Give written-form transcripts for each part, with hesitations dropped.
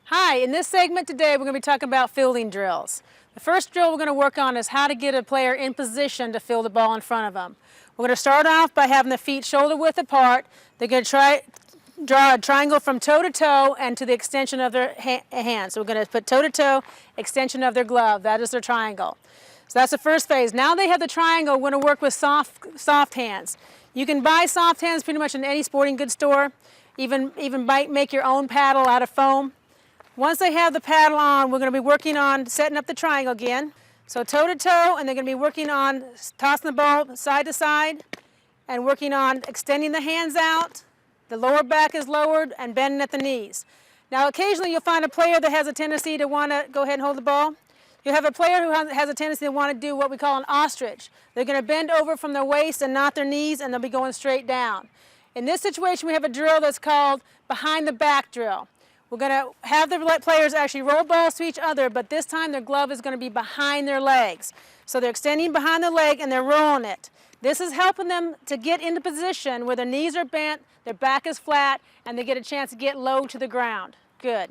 Hi, in this segment today we're going to be talking about fielding drills. The first drill we're going to work on is how to get a player in position to field the ball in front of them. We're going to start off by having the feet shoulder width apart. They're going to draw a triangle from toe to toe and to the extension of their hand. So we're going to put toe to toe, extension of their glove. That is their triangle. So that's the first phase. Now they have the triangle, we're going to work with soft hands. You can buy soft hands pretty much in any sporting goods store. Even make your own paddle out of foam. Once they have the paddle on, we're going to be working on setting up the triangle again. So toe to toe, and they're going to be working on tossing the ball side to side and working on extending the hands out. The lower back is lowered and bending at the knees. Now occasionally you'll find a player that has a tendency to want to go ahead and hold the ball. You'll have a player who has a tendency to want to do what we call an ostrich. They're going to bend over from their waist and not their knees, and they'll be going straight down. In this situation we have a drill that's called behind the back drill. We're going to have the players actually roll balls to each other, but this time their glove is going to be behind their legs. So they're extending behind the leg and they're rolling it. This is helping them to get into position where their knees are bent, their back is flat, and they get a chance to get low to the ground. Good.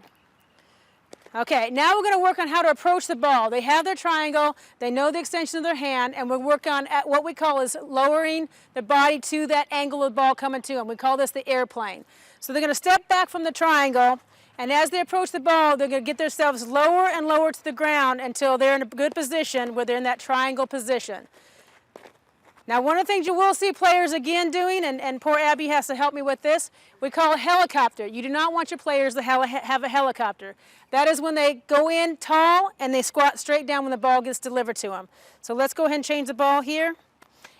Okay, now we're going to work on how to approach the ball. They have their triangle, they know the extension of their hand, and we'll work on what we call is lowering the body to that angle of the ball coming to them. We call this the airplane. So they're going to step back from the triangle, and as they approach the ball, they're going to get themselves lower and lower to the ground until they're in a good position where they're in that triangle position. Now, one of the things you will see players again doing, and poor Abby has to help me with this, we call a helicopter. You do not want your players to have a helicopter. That is when they go in tall and they squat straight down when the ball gets delivered to them. So let's go ahead and change the ball here.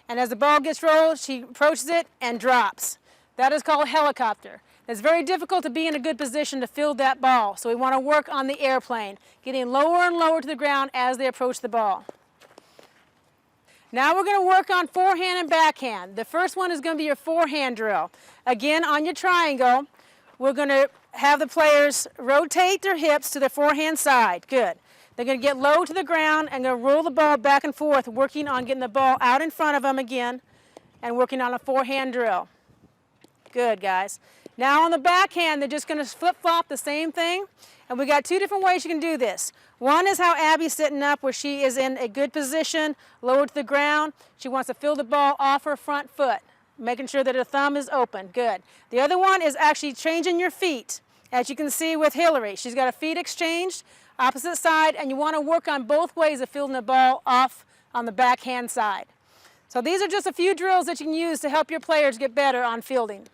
And as the ball gets rolled, she approaches it and drops. That is called a helicopter. It's very difficult to be in a good position to field that ball. So we want to work on the airplane, getting lower and lower to the ground as they approach the ball. Now we're going to work on forehand and backhand. The first one is going to be your forehand drill. Again, on your triangle, we're going to have the players rotate their hips to their forehand side. Good. They're going to get low to the ground and going to roll the ball back and forth, working on getting the ball out in front of them again and working on a forehand drill. Good, guys. Now on the backhand, they're just going to flip-flop the same thing. And we got two different ways you can do this. One is how Abby's sitting up, where she is in a good position, lower to the ground. She wants to field the ball off her front foot, making sure that her thumb is open. Good. The other one is actually changing your feet. As you can see with Hillary, she's got her feet exchanged, opposite side, and you want to work on both ways of fielding the ball off on the backhand side. So these are just a few drills that you can use to help your players get better on fielding.